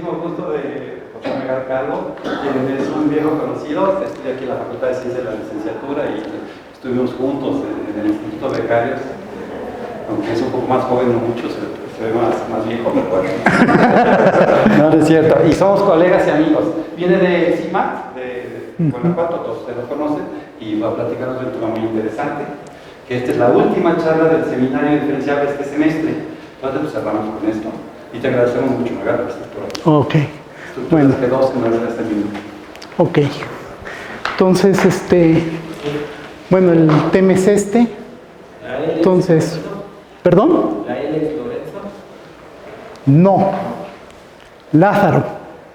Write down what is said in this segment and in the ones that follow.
muchísimo gusto de José Miguel Calvo, quien es un viejo conocido. Estudié aquí en la Facultad de Ciencias de la Licenciatura y estuvimos juntos en el Instituto Becarios. Aunque es un poco más joven, no mucho, se ve más viejo, pero bueno. No, es cierto. Y somos colegas y amigos. Viene de CIMAC, de Guanajuato, todos ustedes lo conocen, y va a platicarnos de un tema muy interesante, que esta es la última charla del seminario diferencial de este semestre. Entonces, pues cerramos con esto. Y te agradecemos mucho, Magar, por estar por aquí. Ok. Bueno. Dos que no le este minuto. Ok. Entonces, bueno, el tema es este. Entonces, ¿perdón? ¿La L es Lorenzo? No. Lázaro.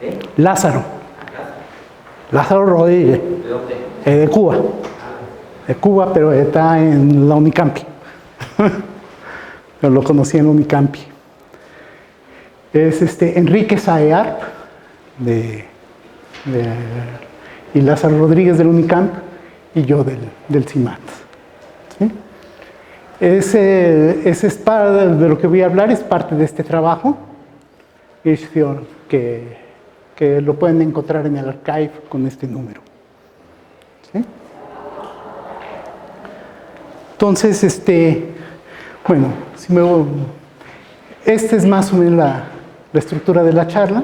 ¿Eh? Lázaro. Lázaro Rodríguez. ¿De dónde? De Cuba. De Cuba, pero está en la Unicampi. Pero lo conocí en la Unicampi. Es Enrique Saear y Lázaro Rodríguez del Unicamp y yo del CIMAT. ¿Sí? Ese es parte de lo que voy a hablar, es parte de este trabajo que lo pueden encontrar en el archive con este número. ¿Sí? Entonces, bueno, esta es más o menos la estructura de la charla.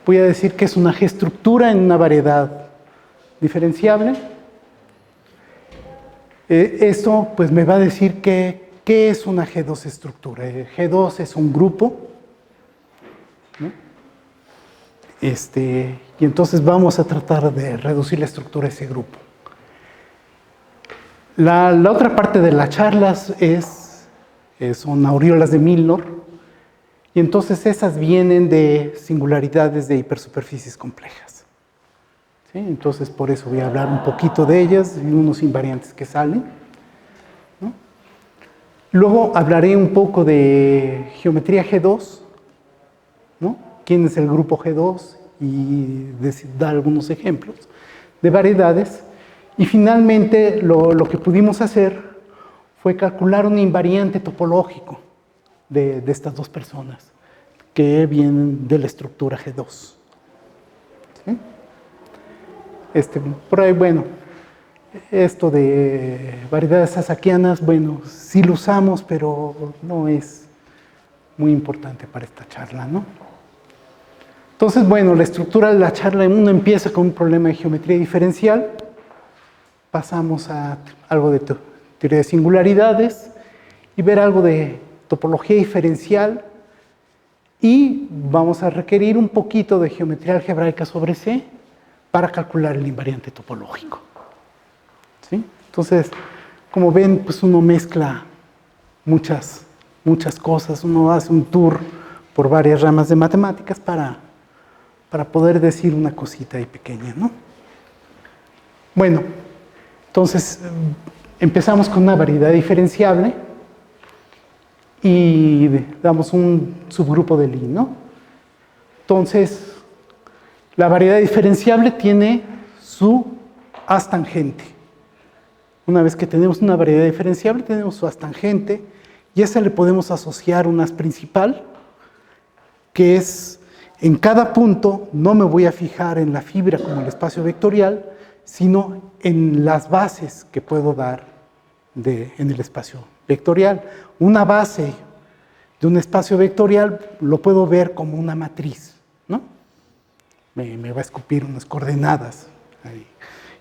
Voy a decir que es una G-estructura en una variedad diferenciable. Esto pues me va a decir qué es una G2 estructura. G2 es un grupo, ¿no? Y entonces vamos a tratar de reducir la estructura de ese grupo. La otra parte de las charlas son aureolas de Milnor. Y entonces esas vienen de singularidades de hipersuperficies complejas. ¿Sí? Entonces por eso voy a hablar un poquito de ellas y unos invariantes que salen, ¿no? Luego hablaré un poco de geometría G2, ¿no? ¿Quién es el grupo G2? Y dar algunos ejemplos de variedades. Y finalmente lo que pudimos hacer fue calcular un invariante topológico de estas dos personas que vienen de la estructura G2. ¿Sí? Por ahí, bueno, esto de variedades sasakianas, bueno, sí lo usamos, pero no es muy importante para esta charla, ¿no? Entonces, bueno, la estructura de la charla uno empieza con un problema de geometría diferencial, pasamos a algo de teoría de singularidades y ver algo de topología diferencial y vamos a requerir un poquito de geometría algebraica sobre C para calcular el invariante topológico. ¿Sí? Entonces, como ven, pues uno mezcla muchas cosas, uno hace un tour por varias ramas de matemáticas para poder decir una cosita ahí pequeña, ¿no? Bueno, entonces empezamos con una variedad diferenciable y damos un subgrupo de Lie, ¿no? Entonces, la variedad diferenciable tiene su haz tangente. Una vez que tenemos una variedad diferenciable, tenemos su haz tangente y a esa le podemos asociar un haz principal, que es, en cada punto, no me voy a fijar en la fibra como el espacio vectorial, sino en las bases que puedo dar en el espacio vectorial. Una base de un espacio vectorial lo puedo ver como una matriz, ¿no? Me va a escupir unas coordenadas ahí.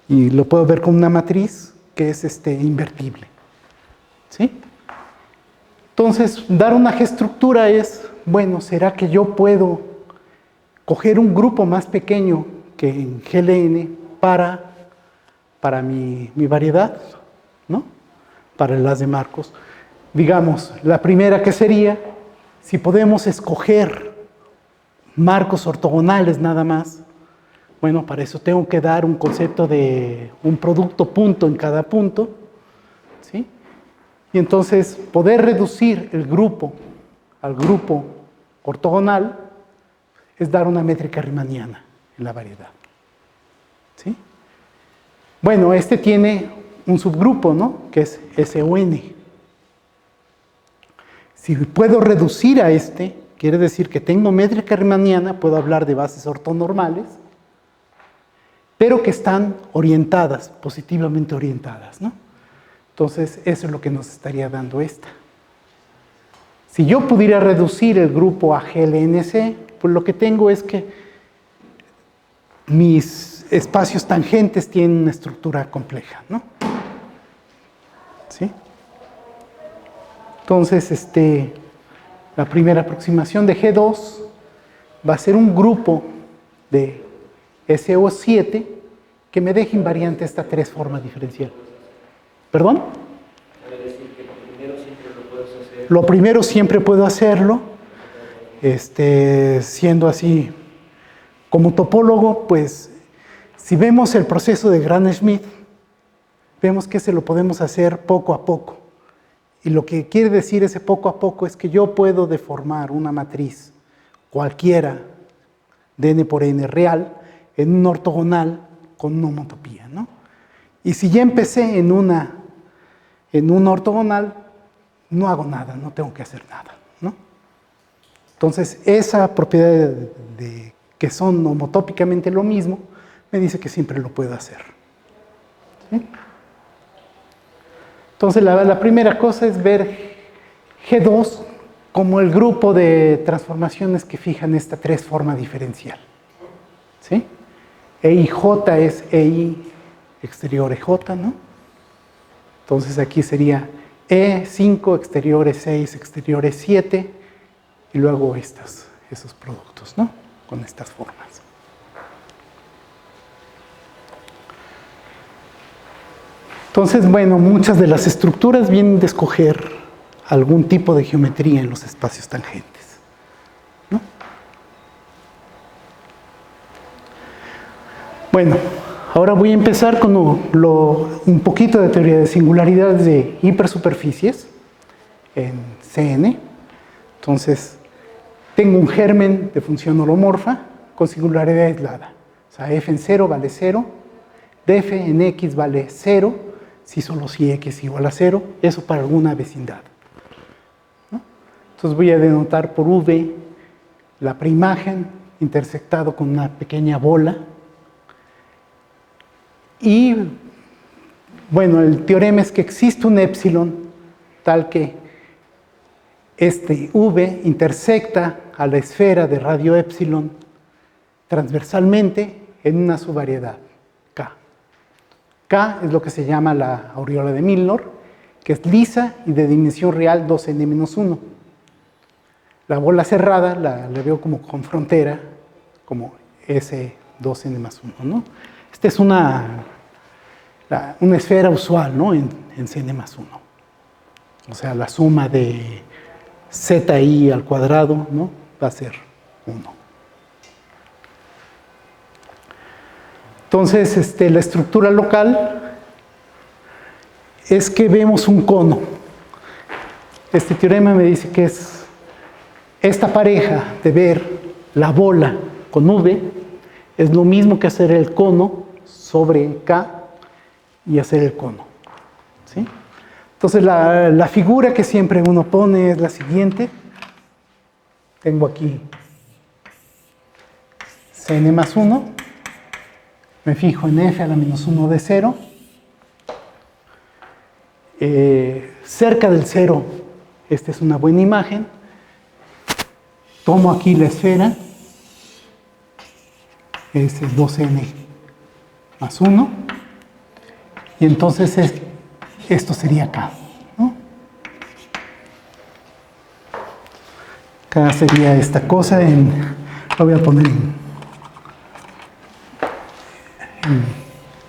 Y lo puedo ver como una matriz que es invertible. ¿Sí? Entonces, dar una G-estructura es, bueno, ¿será que yo puedo coger un grupo más pequeño que en GLN para mi variedad, ¿no? Para el haz de Marcos? Digamos, la primera que sería, si podemos escoger marcos ortogonales nada más, bueno, para eso tengo que dar un concepto de un producto punto en cada punto, ¿sí? Y entonces poder reducir el grupo al grupo ortogonal es dar una métrica riemanniana en la variedad. ¿Sí? Bueno, tiene un subgrupo, ¿no? Que es SUN. Si puedo reducir a Quiere decir que tengo métrica riemanniana, puedo hablar de bases ortonormales, pero que están orientadas, positivamente orientadas, ¿no? Entonces, eso es lo que nos estaría dando esta. Si yo pudiera reducir el grupo a GLNC, pues lo que tengo es que mis espacios tangentes tienen una estructura compleja, ¿no? ¿Sí? Entonces, la primera aproximación de G2 va a ser un grupo de SO7 que me deje invariante esta 3 forma diferencial. ¿Perdón? Quiere decir que lo primero siempre lo puedes hacer. Lo primero siempre puedo hacerlo, siendo así. Como topólogo, pues, si vemos el proceso de Gram-Schmidt, vemos que se lo podemos hacer poco a poco. Y lo que quiere decir ese poco a poco es que yo puedo deformar una matriz cualquiera de n por n real en un ortogonal con una homotopía, ¿no? Y si ya empecé en un ortogonal, no hago nada, no tengo que hacer nada, ¿no? Entonces, esa propiedad de que son homotópicamente lo mismo, me dice que siempre lo puedo hacer. ¿Sí? Entonces, la primera cosa es ver G2 como el grupo de transformaciones que fijan esta 3 forma diferencial. ¿Sí? EIJ es EI exterior EJ, ¿no? Entonces, aquí sería E5, exterior E6, exterior E7, y luego esos productos, ¿no? Con estas formas. Entonces, bueno, muchas de las estructuras vienen de escoger algún tipo de geometría en los espacios tangentes, ¿no? Bueno, ahora voy a empezar con un poquito de teoría de singularidades de hipersuperficies en CN. Entonces, tengo un germen de función holomorfa con singularidad aislada. O sea, f en 0 vale 0, df en x vale 0, si solo si x es igual a 0, eso para alguna vecindad, ¿no? Entonces voy a denotar por v la preimagen intersectado con una pequeña bola. Y, bueno, el teorema es que existe un épsilon tal que este v intersecta a la esfera de radio épsilon transversalmente en una subvariedad, K. K es lo que se llama la aureola de Milnor, que es lisa y de dimensión real 2n-1. La bola cerrada la veo como con frontera, como S2n+1, ¿no? Esta es una esfera usual, ¿no? en Cn+1. O sea, la suma de zi al cuadrado, ¿no? Va a ser 1. Entonces, la estructura local es que vemos un cono. Este teorema me dice que es esta pareja de ver la bola con V es lo mismo que hacer el cono sobre K y hacer el cono, ¿sí? Entonces, la figura que siempre uno pone es la siguiente. Tengo aquí Cn+1. Me fijo en f a la menos 1 de 0. Cerca del 0, esta es una buena imagen. Tomo aquí la esfera. Es 2n+1. Y entonces esto sería acá, ¿no? Acá sería esta cosa lo voy a poner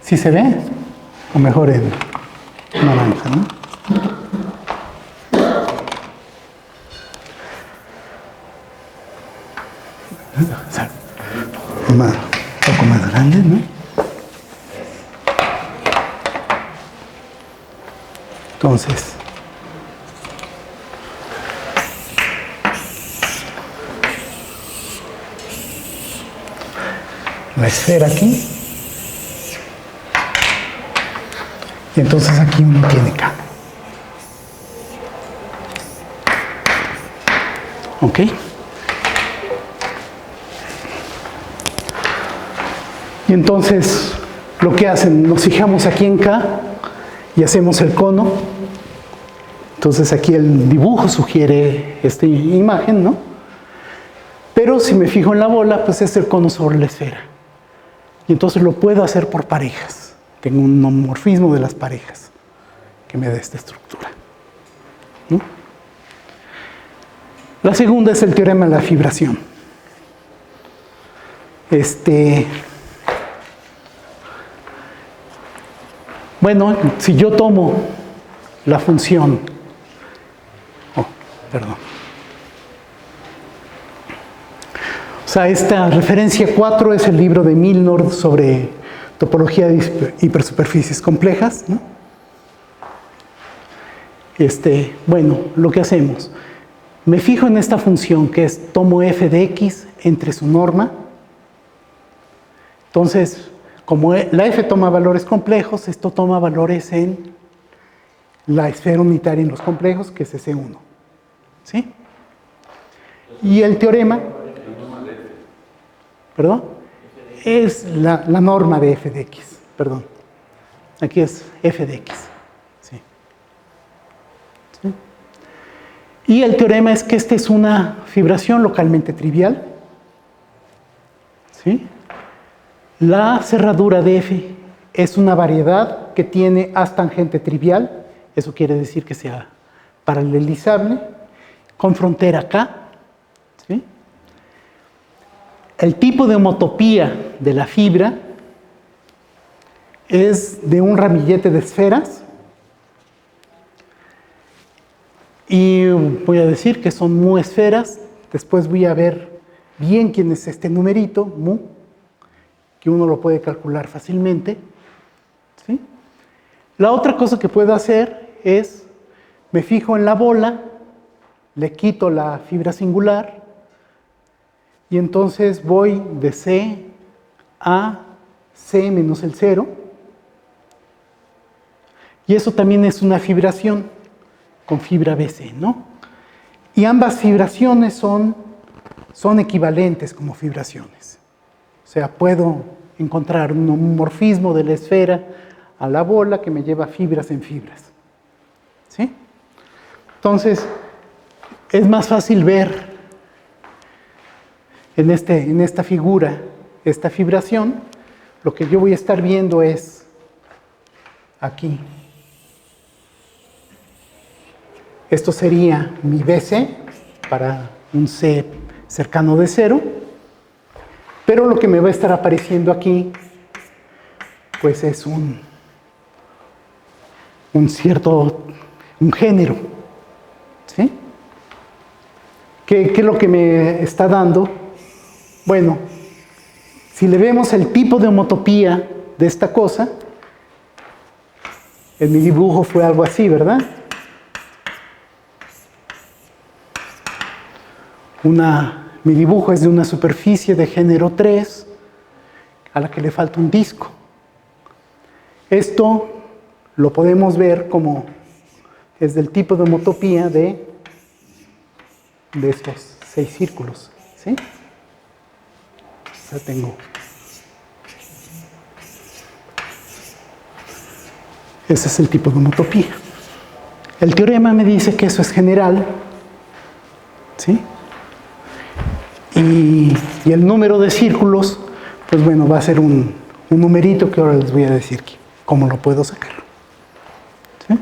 ¿sí se ve? O mejor en naranja, ¿no? Un poco más grande, ¿no? Entonces, la esfera aquí, y entonces aquí uno tiene K. ¿Ok? Y entonces lo que hacen, nos fijamos aquí en K y hacemos el cono. Entonces aquí el dibujo sugiere esta imagen, ¿no? Pero si me fijo en la bola, pues es el cono sobre la esfera. Y entonces lo puedo hacer por parejas. Tengo un homomorfismo de las parejas que me da esta estructura, ¿no? La segunda es el teorema de la fibración. Bueno, si yo tomo la función, perdón. O sea, esta referencia 4 es el libro de Milnor sobre topología de hipersuperficies complejas, ¿no? Bueno, lo que hacemos, me fijo en esta función que es tomo f de x entre su norma. Entonces, como la f toma valores complejos, esto toma valores en la esfera unitaria en los complejos, que es S1. ¿Sí? Y el teorema, ¿perdón? Es la norma de f de x, perdón. Aquí es f de x. ¿Sí? ¿Sí? Y el teorema es que esta es una fibración localmente trivial. ¿Sí? La cerradura de f es una variedad que tiene haz tangente trivial. Eso quiere decir que sea paralelizable, con frontera K. ¿Sí? El tipo de homotopía de la fibra es de un ramillete de esferas. Y voy a decir que son mu esferas. Después voy a ver bien quién es este numerito, mu, que uno lo puede calcular fácilmente. ¿Sí? La otra cosa que puedo hacer es, me fijo en la bola, le quito la fibra singular, y entonces voy de C a C menos el 0. Y eso también es una fibración con fibra BC, ¿no? Y ambas fibraciones son equivalentes como fibraciones. O sea, puedo encontrar un homomorfismo de la esfera a la bola que me lleva fibras en fibras. ¿Sí? Entonces, es más fácil ver en esta figura esta fibración. Lo que yo voy a estar viendo es aquí. Esto sería mi BC para un C cercano de 0. Pero lo que me va a estar apareciendo aquí, pues es un género. ¿Sí? ¿Qué es lo que me está dando? Bueno, si le vemos el tipo de homotopía de esta cosa, en mi dibujo fue algo así, ¿verdad? Mi dibujo es de una superficie de género 3 a la que le falta un disco. Esto lo podemos ver como es del tipo de homotopía de estos 6 círculos. ¿Sí? Ya tengo. Ese es el tipo de homotopía. El teorema me dice que eso es general. ¿Sí? Y el número de círculos, pues bueno, va a ser un numerito que ahora les voy a decir cómo lo puedo sacar. ¿Sí?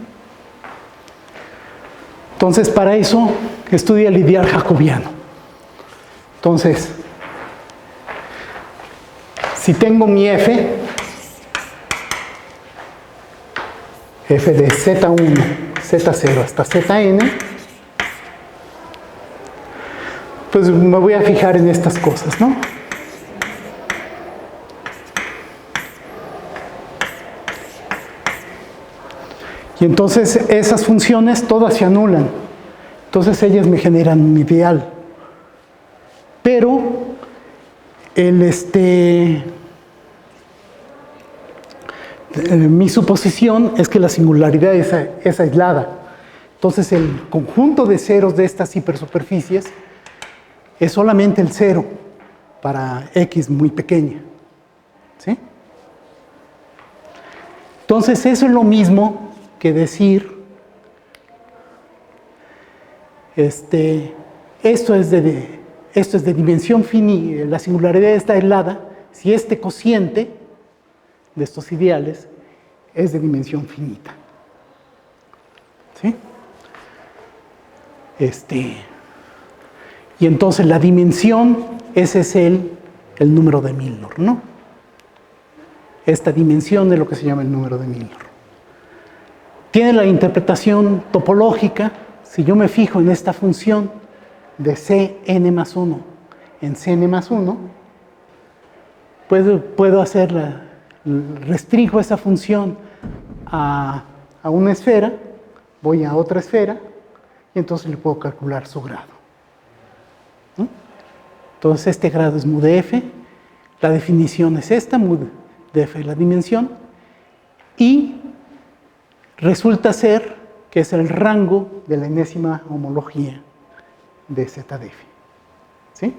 Entonces, para eso, estudia el ideal jacobiano. Entonces, si tengo mi f de Z1, Z0 hasta Zn, pues me voy a fijar en estas cosas, ¿no? Y entonces esas funciones todas se anulan. Entonces ellas me generan un ideal. Pero mi suposición es que la singularidad es aislada. Entonces el conjunto de ceros de estas hipersuperficies es solamente el cero para X muy pequeña. ¿Sí? Entonces, eso es lo mismo que decir, esto es de dimensión finita, la singularidad está aislada si este cociente de estos ideales es de dimensión finita. ¿Sí? Y entonces la dimensión, ese es el número de Milnor, ¿no? Esta dimensión de lo que se llama el número de Milnor. Tiene la interpretación topológica, si yo me fijo en esta función de Cn más 1 en Cn más 1, puedo hacerla, restringo esa función a una esfera, voy a otra esfera, y entonces le puedo calcular su grado. ¿No? Entonces este grado es μdf, la definición es esta, μdf es la dimensión, y resulta ser que es el rango de la enésima homología de ZDF. ¿Sí?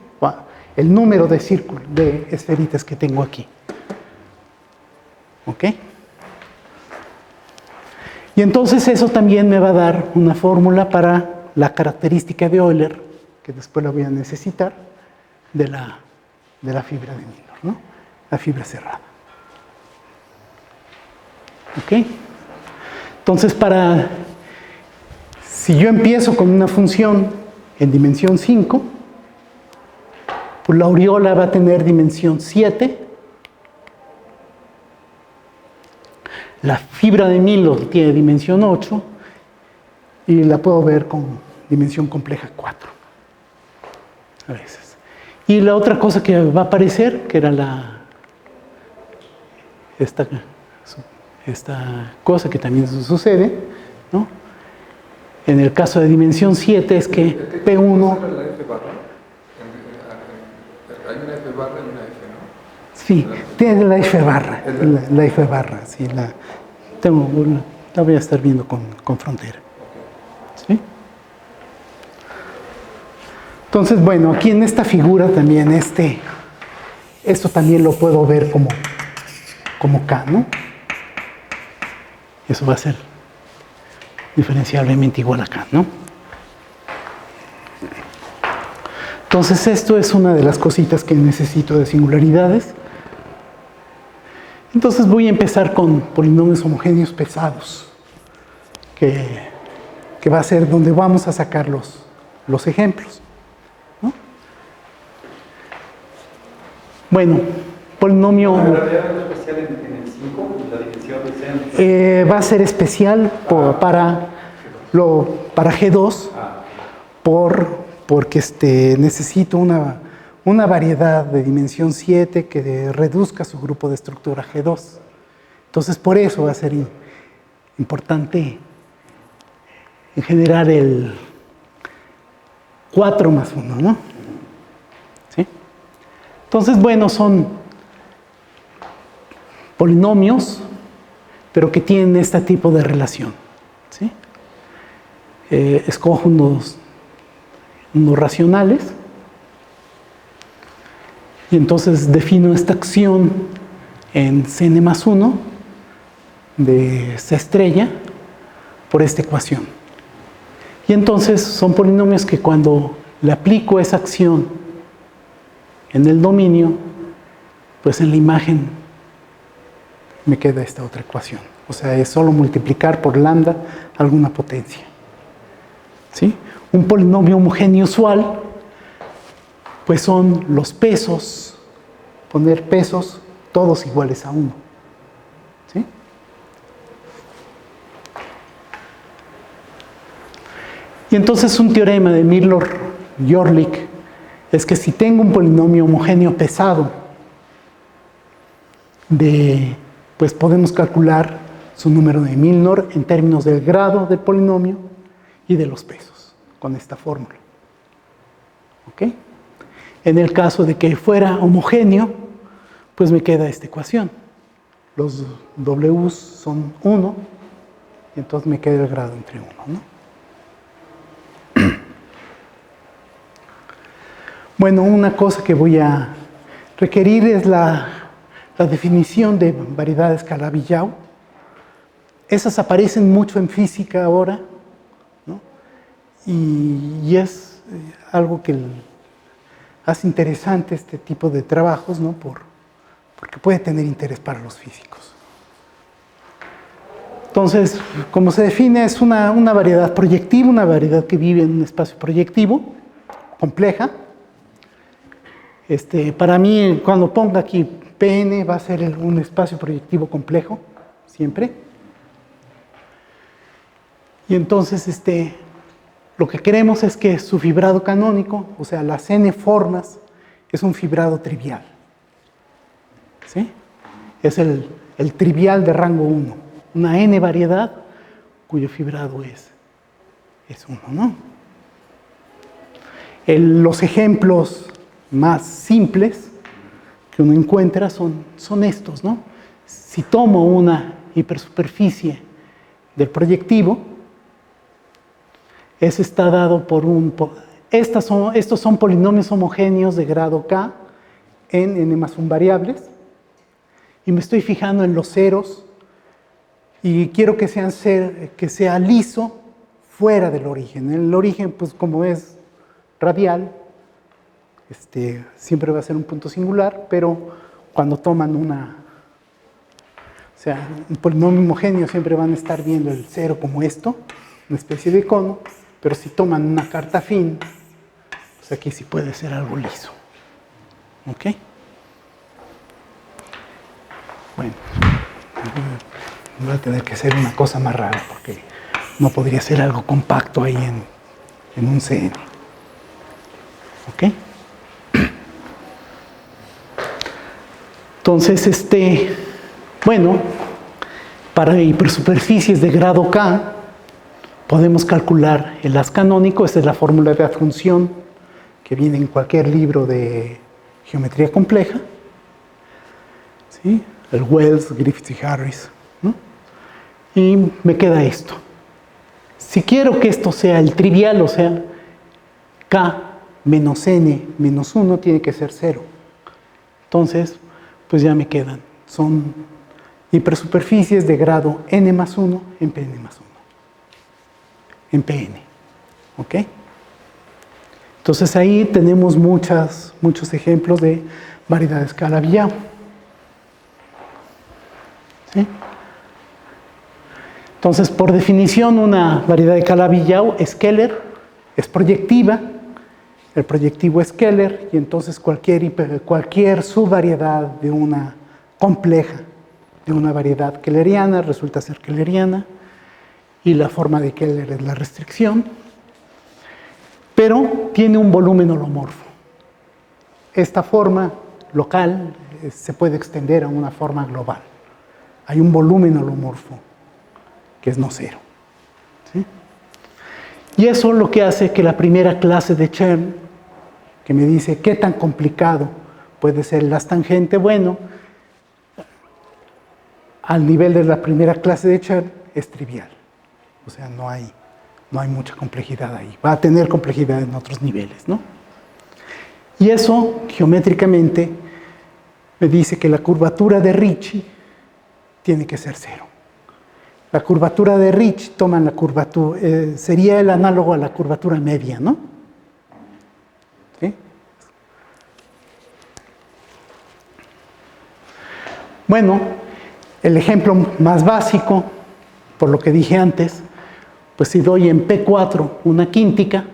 El número de círculos, de esferitas que tengo aquí. ¿Ok? Y entonces eso también me va a dar una fórmula para la característica de Euler, que después la voy a necesitar, de la fibra de Milnor, ¿no? La fibra cerrada. ¿Ok? Entonces, si yo empiezo con una función en dimensión 5, pues la aureola va a tener dimensión 7, la fibra de Milnor tiene dimensión 8 y la puedo ver con dimensión compleja 4 a veces. Y la otra cosa que va a aparecer, que era esta cosa que también sucede, ¿no? En el caso de dimensión 7 es que P1... ¿La F barra? Hay una F barra y una F, ¿no? Sí, tiene la F barra, la F barra, sí, la voy a estar viendo con frontera. ¿Sí? Entonces, bueno, aquí en esta figura también esto también lo puedo ver como K, ¿no? Eso va a ser diferenciablemente igual a K, ¿no? Entonces, esto es una de las cositas que necesito de singularidades. Entonces voy a empezar con polinomios homogéneos pesados, que va a ser donde vamos a sacar los ejemplos, ¿no? Bueno, polinomio... especial en el 5 y la dimensión de va a ser especial para G2, porque necesito una variedad de dimensión 7 que reduzca su grupo de estructura G2. Entonces, por eso va a ser importante en generar el 4 más 1, ¿no? ¿Sí? Entonces, bueno, son polinomios, pero que tienen este tipo de relación. ¿Sí? Escojo unos racionales y entonces defino esta acción en Cn más 1 de C estrella por esta ecuación. Y entonces son polinomios que cuando le aplico esa acción en el dominio, pues en la imagen me queda esta otra ecuación. O sea, es solo multiplicar por lambda alguna potencia. ¿Sí? Un polinomio homogéneo usual, pues son los pesos, poner pesos todos iguales a 1. ¿Sí? Y entonces un teorema de Milnor-Jorlik es que si tengo un polinomio homogéneo pesado, pues podemos calcular su número de Milnor en términos del grado del polinomio y de los pesos, con esta fórmula. ¿Ok? En el caso de que fuera homogéneo, pues me queda esta ecuación. Los Ws son 1, y entonces me queda el grado entre 1, ¿no? Bueno, una cosa que voy a requerir es la la definición de variedades Calabi-Yau. Esas aparecen mucho en física ahora, ¿no? Y es algo que hace interesante este tipo de trabajos, ¿no? Porque puede tener interés para los físicos. Entonces, como se define, es una variedad proyectiva, una variedad que vive en un espacio proyectivo, compleja. Para mí, cuando ponga aquí Pn, va a ser un espacio proyectivo complejo, siempre. Y entonces, lo que queremos es que su fibrado canónico, o sea, las n formas, es un fibrado trivial. ¿Sí? Es el trivial de rango 1. Una n variedad cuyo fibrado es 1, ¿no? Los ejemplos más simples que uno encuentra son estos, ¿no? Si tomo una hipersuperficie del proyectivo, ese está dado por estos son polinomios homogéneos de grado k en n+1 variables, y me estoy fijando en los ceros y quiero que sea liso fuera del origen. El origen, pues como es radial, siempre va a ser un punto singular, pero cuando toman un polinomio homogéneo siempre van a estar viendo el cero como esto, una especie de cono, pero si toman una carta afín, pues aquí sí puede ser algo liso. ¿Ok? Bueno, va a tener que ser una cosa más rara, porque no podría ser algo compacto ahí en un CN. ¿Ok? Entonces, bueno, para hipersuperficies de grado K, podemos calcular el haz canónico. Esta es la fórmula de adjunción que viene en cualquier libro de geometría compleja. ¿Sí? El Wells, Griffiths y Harris, ¿no? Y me queda esto. Si quiero que esto sea el trivial, o sea, K menos N menos 1 tiene que ser 0. Entonces, pues ya me quedan. Son hipersuperficies de grado n+1 en Pn+1. En Pn. ¿Ok? Entonces ahí tenemos muchos ejemplos de variedades Calabi-Yau. ¿Sí? Entonces, por definición, una variedad de Calabi-Yau es Keller, es proyectiva, el proyectivo es Keller, y entonces cualquier subvariedad de una compleja, de una variedad kelleriana, resulta ser kelleriana, y la forma de Keller es la restricción, pero tiene un volumen holomorfo. Esta forma local se puede extender a una forma global. Hay un volumen holomorfo que es no cero. ¿Sí? Y eso es lo que hace que la primera clase de Chern, que me dice qué tan complicado puede ser el haz tangente, bueno, al nivel de la primera clase de Chern es trivial. O sea, no hay mucha complejidad ahí. Va a tener complejidad en otros niveles, ¿no? Y eso, geométricamente, me dice que la curvatura de Ricci tiene que ser 0. La curvatura de Ricci toman la curvatura, sería el análogo a la curvatura media, ¿no? ¿Sí? Bueno, el ejemplo más básico, por lo que dije antes, pues si doy en P4 una quíntica,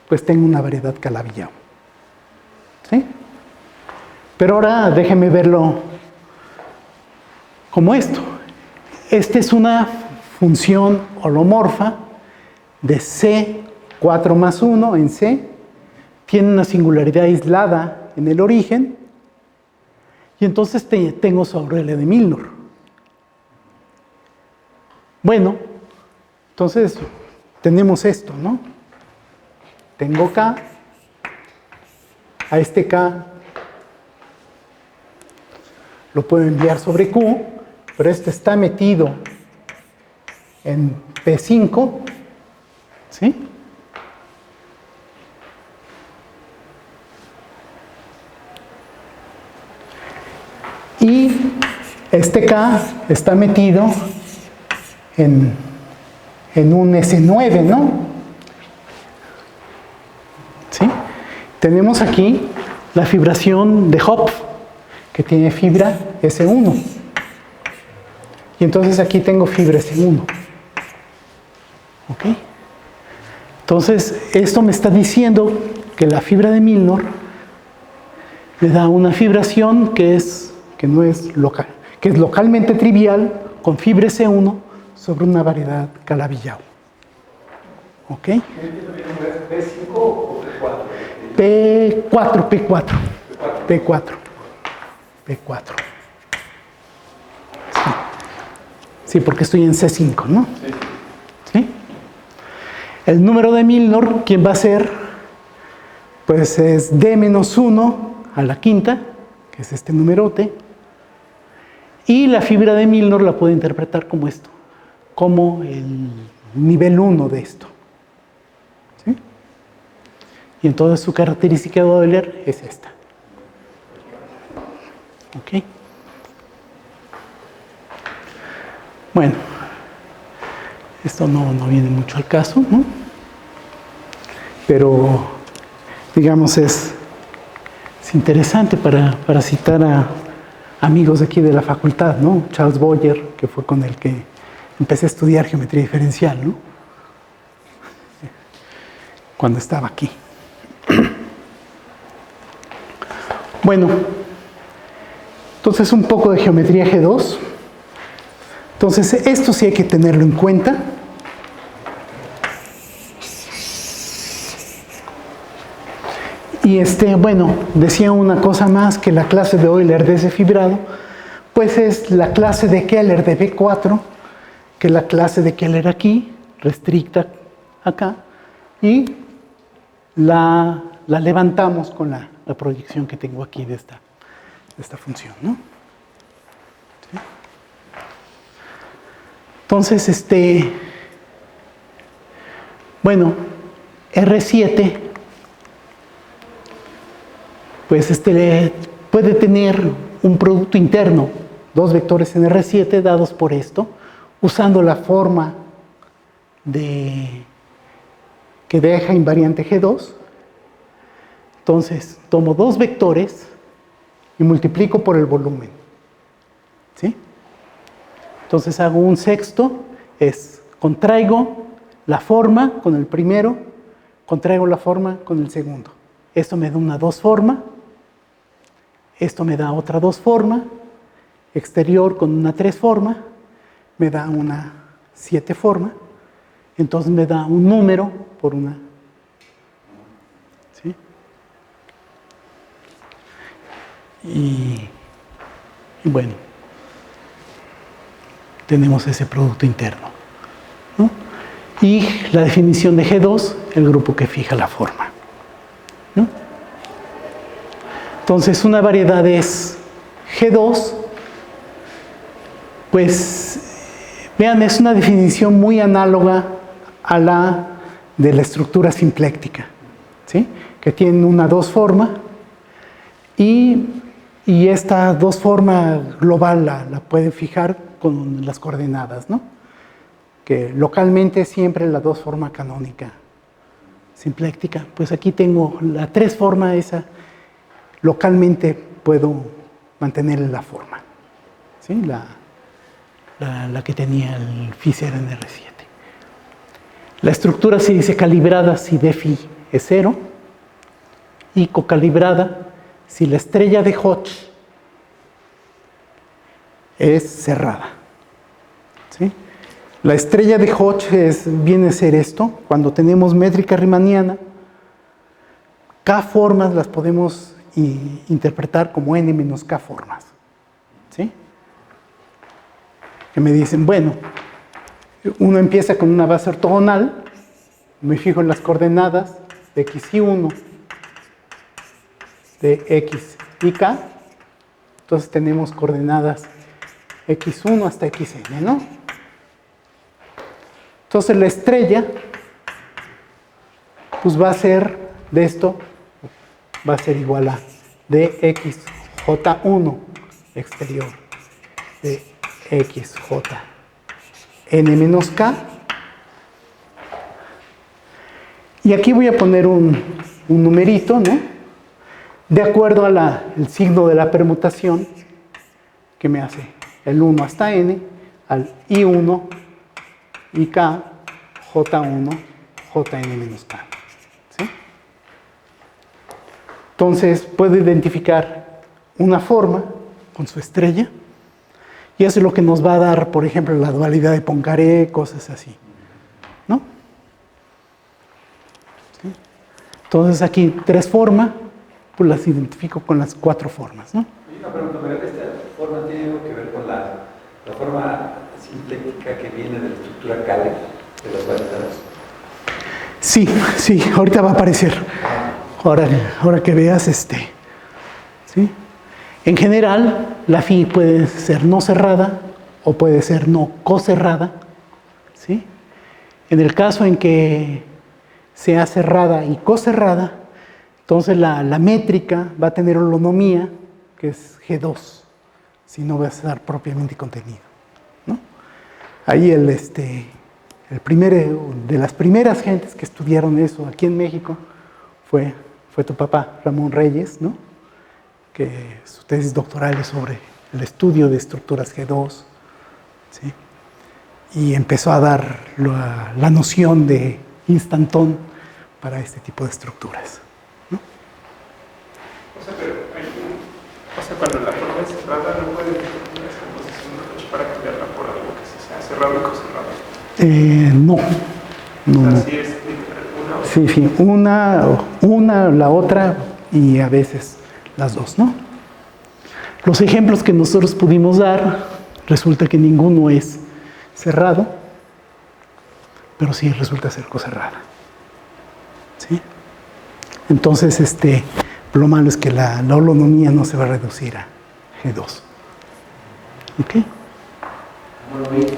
pues tengo una variedad Calabi-Yau. ¿Sí? Pero ahora déjenme verlo como esto. Esta es una función holomorfa de C4+1 en C. Tiene una singularidad aislada en el origen. Y entonces tengo su Aurelia de Milnor. Bueno, entonces tenemos esto, ¿no? Tengo K. A este K lo puedo enviar sobre Q, pero este está metido en P5, ¿sí? Y este K está metido en un S9, ¿no? ¿Sí? Tenemos aquí la fibración de Hopf, que tiene fibra S1. Y entonces aquí tengo fibra S1. ¿Ok? Entonces, esto me está diciendo que la fibra de Milnor me da una fibración que no es local, que es localmente trivial con fibra S1 sobre una variedad Calabi-Yau. ¿Ok? ¿P5 o P4? P4. Sí, porque estoy en C5, ¿no? ¿Sí? El número de Milnor, ¿quién va a ser? Pues es D-1 a la quinta, que es este numerote. Y la fibra de Milnor la puedo interpretar como esto, como el nivel 1 de esto. ¿Sí? Y entonces su característica de Euler es esta. ¿Ok? Bueno, esto no viene mucho al caso, ¿no? Pero, digamos, es interesante para citar a amigos de aquí de la facultad, ¿no? Charles Boyer, que fue con el que empecé a estudiar geometría diferencial, ¿no? Cuando estaba aquí. Bueno, entonces un poco de geometría G2. Entonces, esto sí hay que tenerlo en cuenta. Y bueno, decía una cosa más, que la clase de Euler de ese fibrado, pues es la clase de Keller de B4, que es la clase de Keller aquí, restricta acá, y la levantamos con la proyección que tengo aquí de esta función, ¿no? ¿Sí? Entonces, bueno, R7, pues puede tener un producto interno, dos vectores en R7 dados por esto, usando la forma que deja invariante G2. Entonces, tomo dos vectores y multiplico por el volumen. ¿Sí? Entonces hago un sexto, contraigo la forma con el primero, contraigo la forma con el segundo. Esto me da una dos forma, esto me da otra dos forma, exterior con una tres forma, me da una siete forma, entonces me da un número por una. ¿Sí? Y bueno, tenemos ese producto interno, ¿no? Y la definición de G2, el grupo que fija la forma, ¿no? Entonces, una variedad es G2, pues, vean, es una definición muy análoga a la de la estructura simpléctica, ¿sí? Que tiene una dos forma y esta dos forma global la pueden fijar con las coordenadas, ¿no? Que localmente siempre la dos forma canónica simpléctica. Pues aquí tengo la tres forma, esa localmente puedo mantener la forma, ¿sí? La que tenía el Fischer en R7. La estructura se dice calibrada si dφ es 0 y cocalibrada si la estrella de Hodge es cerrada. ¿Sí? La estrella de Hodge viene a ser esto. Cuando tenemos métrica riemanniana, K formas las podemos interpretar como n menos K formas. ¿Sí? Que me dicen, bueno, uno empieza con una base ortogonal, me fijo en las coordenadas de x y 1, de x y k, entonces tenemos coordenadas x1 hasta xn, ¿no? Entonces la estrella, pues va a ser de esto, va a ser igual a dxj1 exterior de x, j, n menos k. Y aquí voy a poner un numerito, ¿no? De acuerdo al signo de la permutación que me hace el 1 hasta n, al i1, ik, j1, jn menos k. ¿Sí? Entonces puedo identificar una forma con su estrella y eso es lo que nos va a dar, por ejemplo, la dualidad de Poincaré, cosas así, ¿no? ¿Sí? Entonces aquí 3 formas, pues las identifico con las 4 formas, ¿no? Y una pregunta, pero esta forma tiene algo que ver con la forma simplética que viene de la estructura Kähler de las variedades. Sí, sí, ahorita va a aparecer. Ahora que veas ¿sí? En general, la phi puede ser no cerrada o puede ser no cocerrada, ¿sí? En el caso en que sea cerrada y cocerrada, entonces la métrica va a tener holonomía, que es G2, si no va a estar propiamente contenido, ¿no? Ahí el primero de las primeras gentes que estudiaron eso aquí en México fue tu papá, Ramón Reyes, ¿no? Que su tesis doctoral es sobre el estudio de estructuras G2, ¿sí? Y empezó a dar la noción de instantón para este tipo de estructuras, ¿no? Cuando la forma es cerrada, no puede definir esa posición de Hodge para cambiarla por algo que sea cerrado y cocerrado. No. Así es, una o Sí, una, la otra y a veces las dos, ¿no? Los ejemplos que nosotros pudimos dar, resulta que ninguno es cerrado, pero sí resulta ser cocerrada, ¿sí? Entonces, lo malo es que la holonomía no se va a reducir a G2. ¿Ok? ¿Cómo lo veis?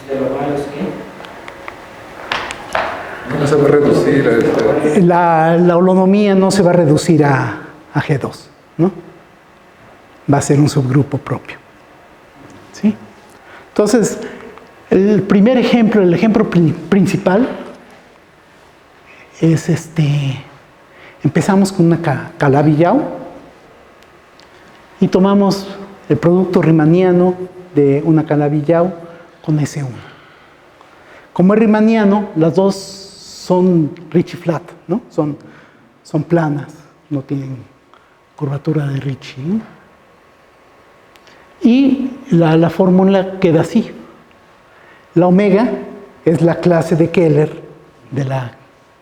Lo malo es que no se va a reducir la holonomía no se va a reducir a G2, ¿no? Va a ser un subgrupo propio, ¿sí? Entonces, el primer ejemplo, el ejemplo principal es empezamos con una Calabi-Yau y tomamos el producto riemanniano de una Calabi-Yau con S1. Como es riemanniano, las dos son Ricci-flat, ¿no? Son planas, no tienen curvatura de Ricci, ¿no? Y la fórmula queda así. La omega es la clase de Kähler de la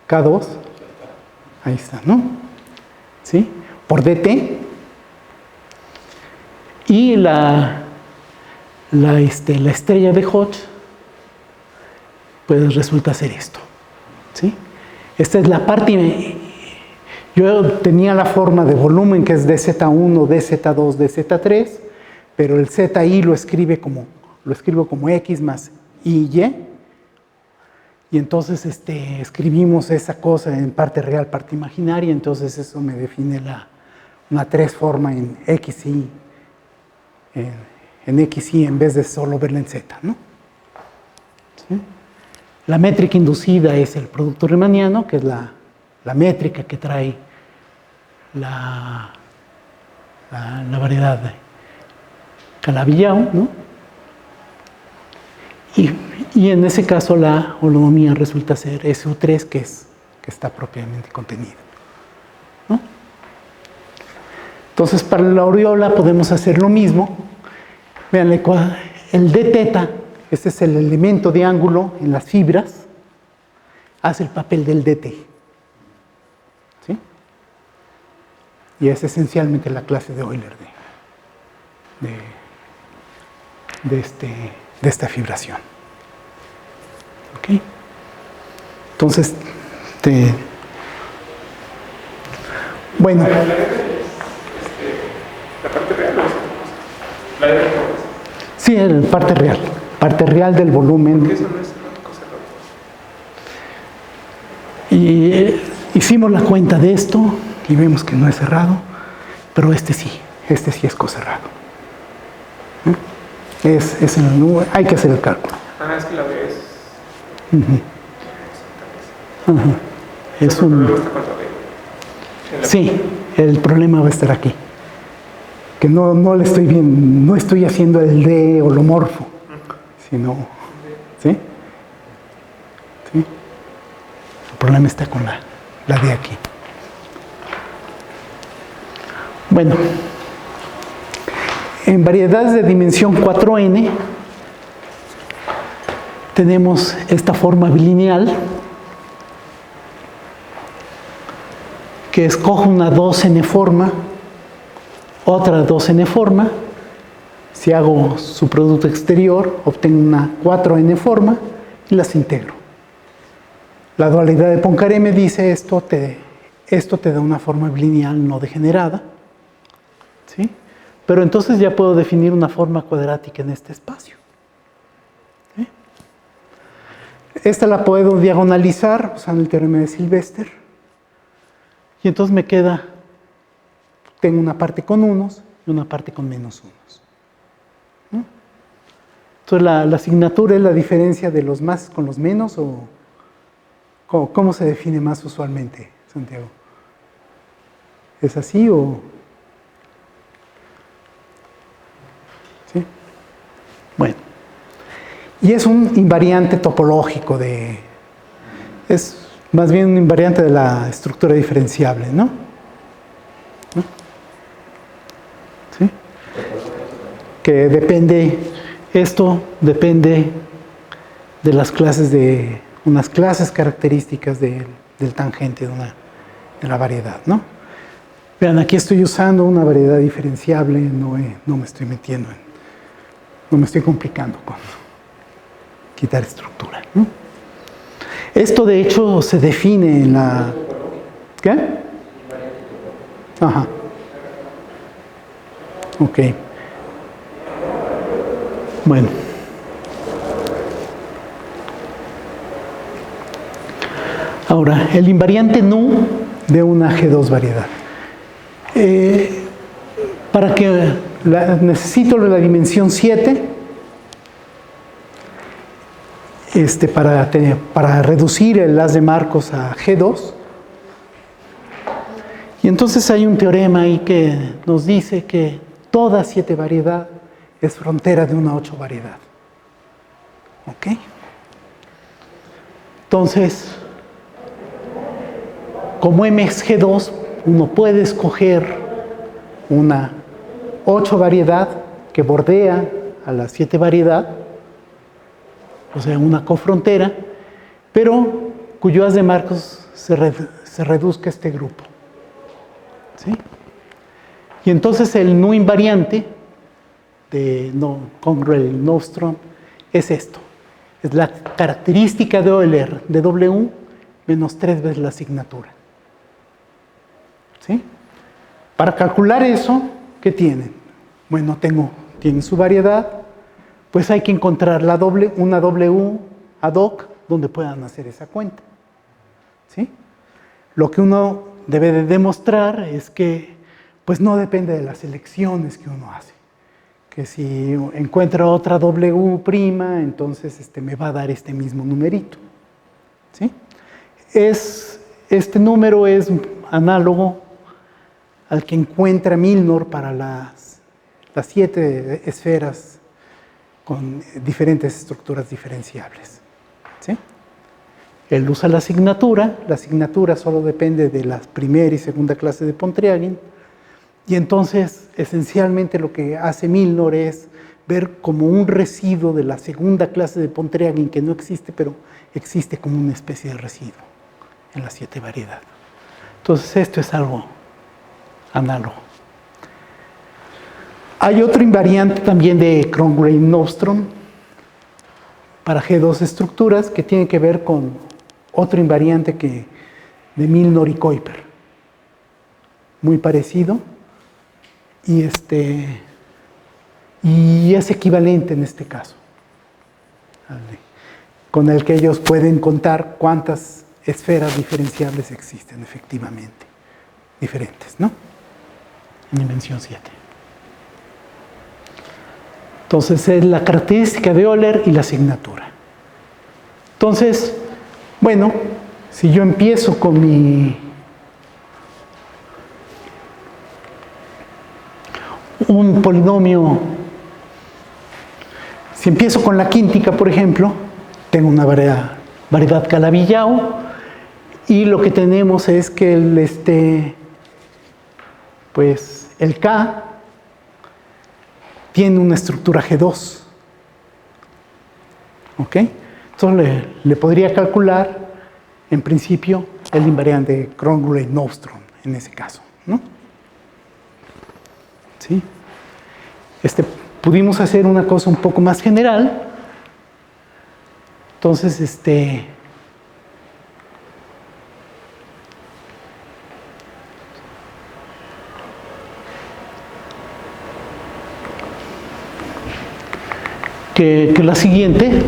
K2. Ahí está, ¿no? ¿Sí? Por dt. Y la estrella de Hodge, pues resulta ser esto, ¿sí? Esta es la parte. Yo tenía la forma de volumen que es dz1, dz2, dz3, pero el zi lo escribo como x más y. Y entonces escribimos esa cosa en parte real, parte imaginaria, entonces eso me define una 3 forma en xy, en xy en vez de solo verla en z, ¿no? ¿Sí? La métrica inducida es el producto riemanniano, que es la métrica que trae la variedad de Calabi-Yau, ¿no? Y en ese caso la holonomía resulta ser SU3, que está propiamente contenido, ¿no? Entonces, para la aureola podemos hacer lo mismo. Vean, el d-teta, este es el elemento de ángulo en las fibras, hace el papel del dt, ¿sí? Y es esencialmente la clase de Euler de esta fibración. ¿Ok? Entonces, bueno. La parte real, la de Sí, parte real del volumen. porque eso no es una cosa rara. Y hicimos la cuenta de esto y vemos que no es cerrado, pero sí. Este sí es cocerrado. Hay que hacer el cálculo. Es que la B es... Es un... Sí, el problema va a estar aquí. Que no le estoy bien, no estoy haciendo el D holomorfo, sino, ¿sí? ¿Sí? El problema está con la D aquí. Bueno, en variedades de dimensión 4n tenemos esta forma bilineal que escojo una 2n forma, otra 2n forma. Si hago su producto exterior, obtengo una 4n forma y las integro. La dualidad de Poincaré me dice esto te da una forma bilineal no degenerada, ¿sí? Pero entonces ya puedo definir una forma cuadrática en este espacio. ¿Sí? Esta la puedo diagonalizar usando el teorema de Sylvester. Y entonces me queda, tengo una parte con unos y una parte con menos unos. ¿No? Entonces la asignatura es la diferencia de los más con los menos, o ¿cómo se define más usualmente, Santiago? ¿Es así o...? ¿Sí? Bueno. Y es un invariante topológico es más bien un invariante de la estructura diferenciable, ¿no? ¿Sí? Que esto depende de las clases unas clases características del tangente de la variedad, ¿no? Vean, aquí estoy usando una variedad diferenciable, no me estoy metiendo no me estoy complicando con quitar estructura, ¿no? Esto de hecho se define en la... ¿Qué? Ajá. Ok. Bueno. Ahora, el invariante nu de una G2 variedad. Para que necesito la dimensión 7 para reducir el haz de Marcos a G2. Y entonces hay un teorema ahí que nos dice que toda 7 variedad es frontera de una 8 variedad. ¿Ok? Entonces, como M es G2, uno puede escoger una 8 variedad que bordea a la 7 variedad, o sea, una cofrontera, pero cuyo haz de Marcos se reduzca a este grupo. ¿Sí? Y entonces el nu invariante de Congruel-Nordström es esto. Es la característica de Euler de W menos 3 veces la asignatura. ¿Sí? Para calcular eso, ¿qué tienen? Bueno, tienen su variedad, pues hay que encontrar una W ad hoc donde puedan hacer esa cuenta. ¿Sí? Lo que uno debe de demostrar es que pues no depende de las elecciones que uno hace. Que si encuentra otra W', entonces me va a dar este mismo numerito. ¿Sí? Este número es análogo al que encuentra Milnor para las 7 esferas con diferentes estructuras diferenciables. ¿Sí? Él usa la asignatura solo depende de la primera y segunda clase de Pontryagin, y entonces esencialmente lo que hace Milnor es ver como un residuo de la segunda clase de Pontryagin que no existe, pero existe como una especie de residuo en la 7 variedad. Entonces esto es algo análogo. Hay otro invariante también de Crongrave-Nordström para G2 estructuras que tiene que ver con otro invariante de Milnor y Kuiper. Muy parecido. Y es equivalente en este caso. Con el que ellos pueden contar cuántas esferas diferenciables existen efectivamente. Diferentes, ¿no? En dimensión 7. Entonces es la característica de Euler y la asignatura. Entonces, bueno, si yo empiezo con un polinomio, si empiezo con la quíntica, por ejemplo, tengo una variedad Calabi-Yau, y lo que tenemos es que el K tiene una estructura G2. ¿Ok? Entonces le podría calcular, en principio, el invariante Kroll-Green-Nordström en ese caso, ¿no? ¿Sí? Pudimos hacer una cosa un poco más general. Entonces, que la siguiente,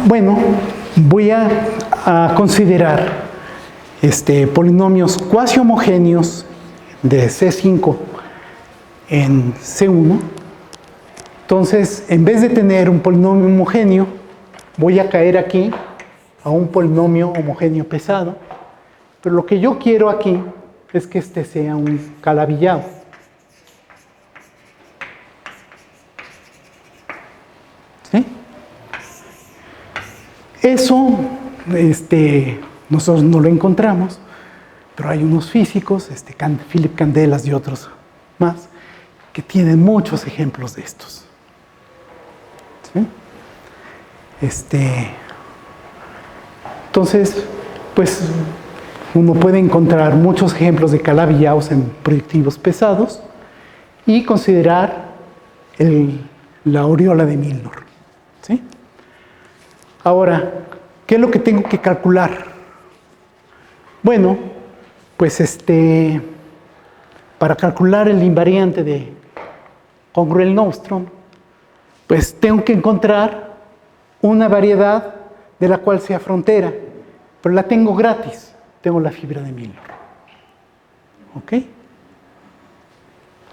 bueno, voy a considerar polinomios cuasi homogéneos de C5 en C1. Entonces, en vez de tener un polinomio homogéneo, voy a caer aquí a un polinomio homogéneo pesado. Pero lo que yo quiero aquí es que este sea un Calabi-Yau. ¿Sí? Eso, nosotros no lo encontramos, pero hay unos físicos, Philip Candelas y otros más, que tienen muchos ejemplos de estos. ¿Sí? Entonces, pues, uno puede encontrar muchos ejemplos de Calabi-Yaus en proyectivos pesados y considerar la aureola de Milnor. ¿Sí? Ahora, ¿qué es lo que tengo que calcular? Bueno, pues para calcular el invariante de Kroll-Nordström, pues tengo que encontrar una variedad de la cual sea frontera, pero la tengo gratis, tengo la fibra de Milnor. ¿Ok?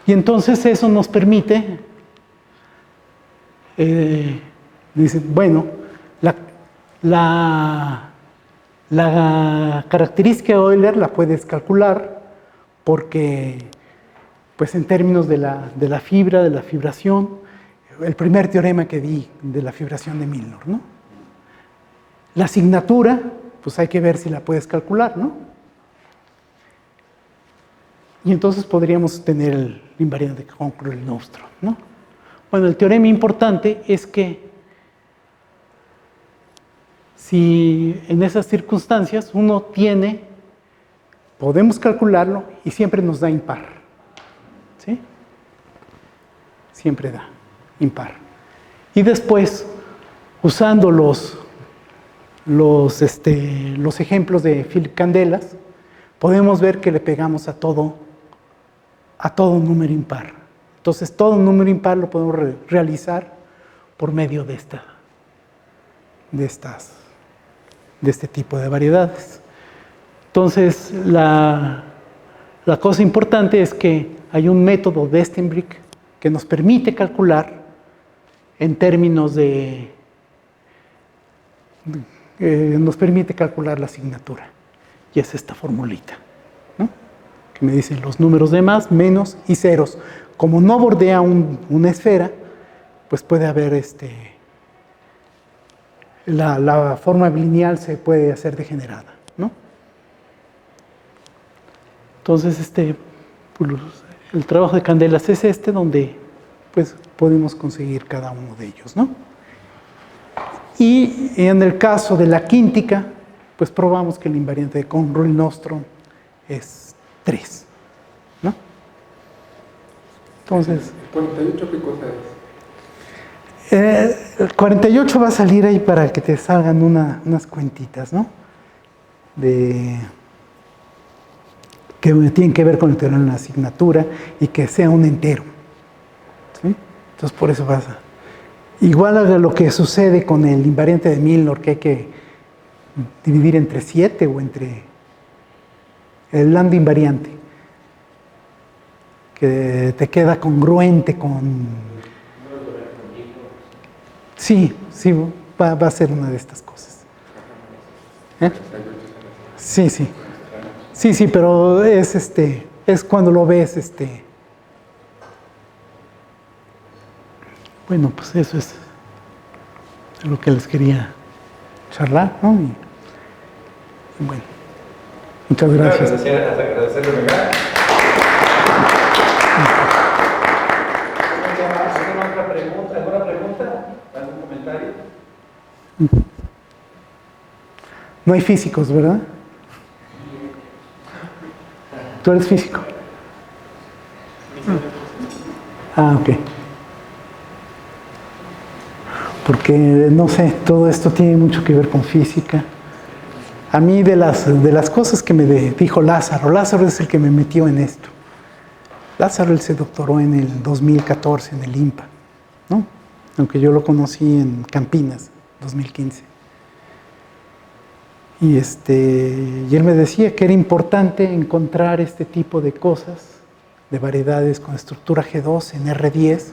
Y entonces eso nos permite, dice, bueno, la característica de Euler la puedes calcular porque, pues en términos de la fibra, de la fibración, el primer teorema que di de la fibración de Milnor, ¿no? La asignatura, pues hay que ver si la puedes calcular, ¿no? Y entonces podríamos tener el invariante con Kroll-Nordström, ¿no? Bueno, el teorema importante es que si en esas circunstancias uno podemos calcularlo y siempre nos da impar. ¿Sí? Siempre da impar. Y después, usando los ejemplos de Philip Candelas, podemos ver que le pegamos a todo número impar. Entonces, todo número impar lo podemos realizar por medio de este tipo de variedades. Entonces, la cosa importante es que hay un método de Westenbrink que nos permite calcular en términos nos permite calcular la asignatura. Y es esta formulita, ¿no? Que me dicen los números de más, menos y ceros. Como no bordea una esfera, pues puede haber la forma lineal se puede hacer degenerada, ¿no? Entonces, el trabajo de Candelas es donde pues podemos conseguir cada uno de ellos, ¿no? Y en el caso de la quíntica, pues probamos que el invariante de Kroll-Nordström es 3, ¿no? Entonces, ¿El 48 qué cosa es? el 48 va a salir ahí para que te salgan unas cuentitas, ¿no? Que tienen que ver con el teorema de la asignatura y que sea un entero. ¿Sí? Entonces, por eso pasa. Igual a lo que sucede con el invariante de Milnor, que hay que dividir entre 7 o entre el lambda invariante, que te queda congruente con Sí, sí, va a ser una de estas cosas. ¿Eh? Sí, sí. Sí, sí, pero es cuando lo ves, Bueno, pues eso es lo que les quería charlar, ¿no? Y bueno, muchas gracias. Agradecerle, ¿verdad? ¿Alguna otra pregunta? ¿Alguna pregunta? ¿Algún comentario? No hay físicos, ¿verdad? ¿Tú eres físico? Ah, ok. Porque, no sé, todo esto tiene mucho que ver con física. A mí de las cosas que me dijo Lázaro es el que me metió en esto. Lázaro, él se doctoró en el 2014 en el IMPA, ¿no? Aunque yo lo conocí en Campinas, 2015. Y él me decía que era importante encontrar este tipo de cosas, de variedades con estructura G2 en R10.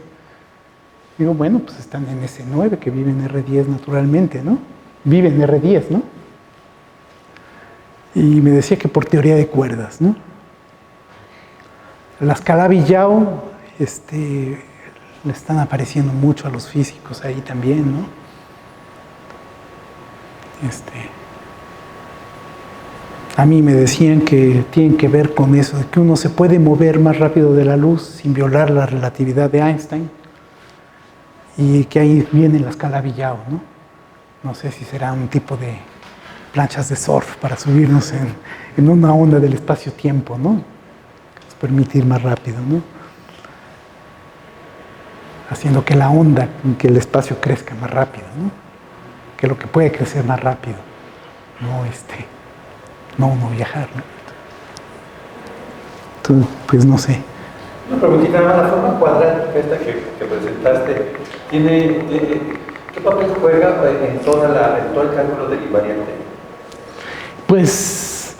Digo, bueno, pues están en S9, que vive en R10 naturalmente, ¿no? Vive en R10, ¿no? Y me decía que por teoría de cuerdas, ¿no? Las Calabi-Yau, le están apareciendo mucho a los físicos ahí también, ¿no? A mí me decían que tienen que ver con eso, de que uno se puede mover más rápido de la luz sin violar la relatividad de Einstein, y que ahí vienen las Calabi-Yau, ¿no? No sé si será un tipo de planchas de surf para subirnos en una onda del espacio-tiempo, ¿no? Que nos permite ir más rápido, ¿no? Haciendo que la onda, que el espacio crezca más rápido, ¿no? Que lo que puede crecer más rápido, no uno viajar, ¿no? Entonces, pues no sé. Una preguntita más, la forma cuadrática esta que presentaste, ¿qué papel juega en todo el cálculo del invariante? Pues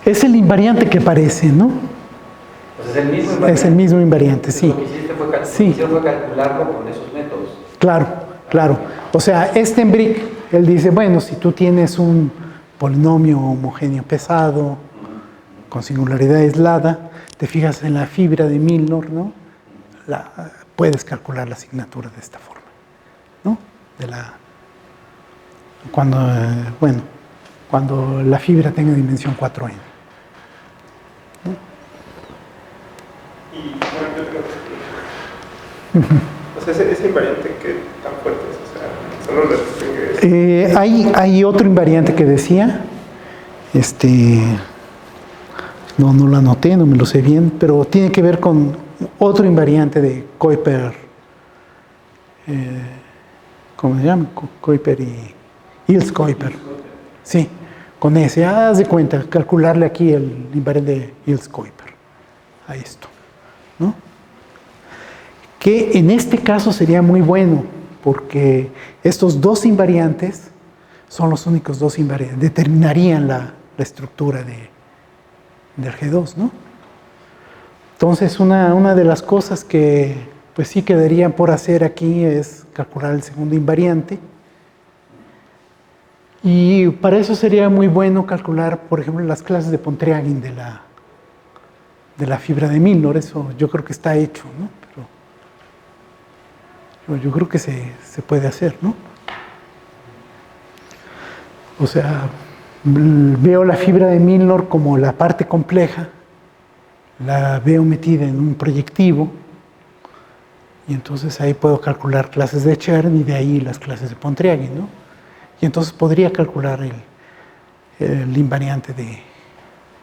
es el invariante que parece, ¿no? Pues es el mismo invariante. Es el mismo invariante, sí. Lo que hiciste fue calcularlo con esos métodos. Claro, claro. O sea, Stenbrick, él dice, bueno, si tú tienes un polinomio homogéneo pesado con singularidad aislada, te fijas en la fibra de Milnor, ¿no? Puedes calcular la asignatura de esta forma, ¿no? Cuando la fibra tenga dimensión 4n. ¿No? Y bueno, yo tengo o sea, ese invariante, ¿qué tan fuerte es? O sea, solo lo distingue. Hay otro invariante que decía, no lo anoté, no me lo sé bien, pero tiene que ver con otro invariante de Kuiper, ¿cómo se llama? Kuiper y Ilse-Kuiper. Sí, con ese, haz de cuenta, calcularle aquí el invariante de Ilse-Kuiper a esto, ¿no? Que en este caso sería muy bueno, porque estos dos invariantes son los únicos dos invariantes, determinarían la estructura del G2, ¿no? Entonces, una de las cosas que pues sí quedarían por hacer aquí es calcular el segundo invariante. Y para eso sería muy bueno calcular, por ejemplo, las clases de Pontryagin de la fibra de Milnor. Eso yo creo que está hecho, ¿no? Pero yo creo que se puede hacer, ¿no? O sea, veo la fibra de Milnor como la parte compleja, la veo metida en un proyectivo, y entonces ahí puedo calcular clases de Chern y de ahí las clases de Pontryagin, ¿no? Y entonces podría calcular el invariante de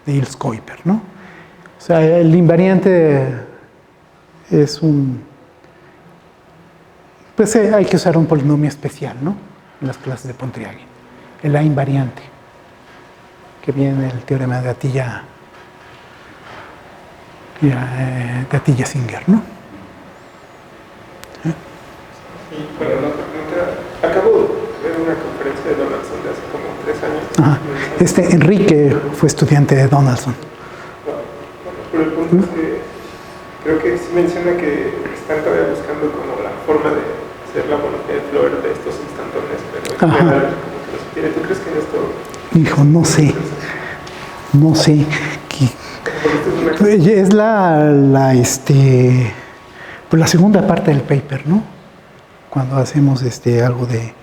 Ilse-Kuiper, ¿no? O sea, el invariante es pues hay que usar un polinomio especial, ¿no? En las clases de Pontryagin. El A invariante, que viene del teorema de Atiyah-Singer, ¿no? Y bueno, acabo de ver una conferencia de Donaldson de hace como 3 años. Ajá. Enrique fue estudiante de Donaldson. Bueno, pero el punto es que creo que sí menciona que están todavía buscando como la forma de hacer la monogenia de Floer de estos instantáneos, pero Ajá. esperar como que los tiene. ¿Tú crees que en esto? Hijo, no sé. No sé. Es pues la segunda parte del paper, ¿no? Cuando hacemos algo de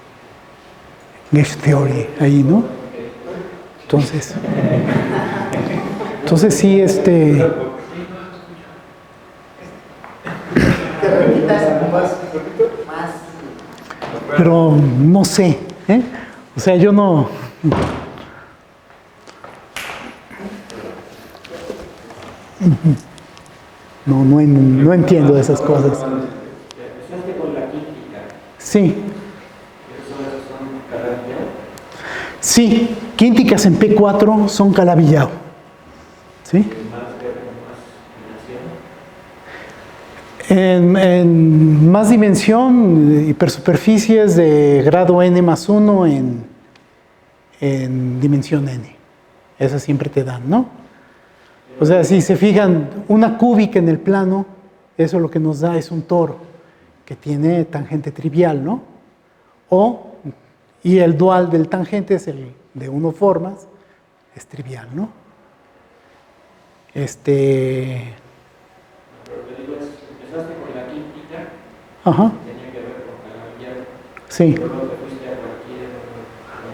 Gauge Theory ahí, ¿no? Entonces sí, pero no sé, ¿eh? O sea, yo no. No entiendo esas cosas. Empezaste con la química. Sí, ¿Esos son Calabi-Yau? sí, quínticas en P4 son Calabi-Yau. ¿Sí? ¿Más dimensión? En más dimensión, hipersuperficies de grado n+1 en dimensión n. Esas siempre te dan, ¿no? O sea, si se fijan, una cúbica en el plano, eso lo que nos da es un toro que tiene tangente trivial, ¿no? Y el dual del tangente es el de 1 formas, es trivial, ¿no? Pero te digo, empezaste con la química, Ajá, que tenía que ver con Calabi-Yau, sí, pero luego te fuiste a cualquier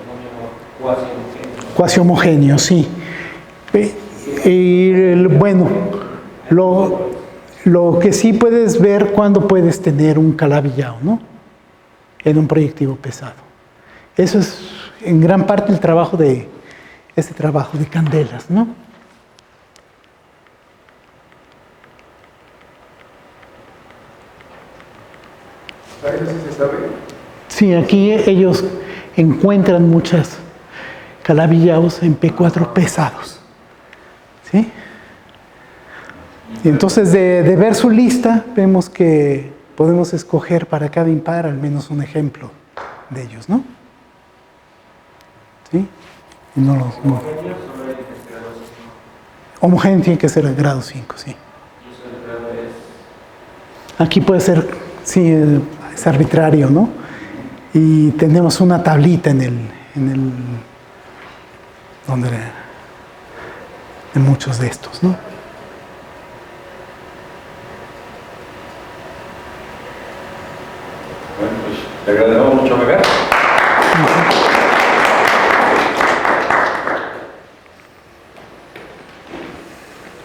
monomio cuasi homogéneo, sí. Y bueno, lo que sí puedes ver cuando puedes tener un Calabi-Yau, ¿no? En un proyectivo pesado. Eso es en gran parte el trabajo de Candelas, ¿no? ¿Eso sí se sabe? Sí, aquí ellos encuentran muchas Calabi-Yaus en P4 pesados. ¿Sí? Y entonces, de ver su lista, vemos que podemos escoger para cada impar al menos un ejemplo de ellos, ¿no? ¿Sí? Y no los, no. Homogéneo tiene que ser el grado 5, sí. Aquí puede ser, sí, es arbitrario, ¿no? Y tenemos una tablita en muchos de estos, ¿no? Bueno, pues te agradecemos mucho, Megar.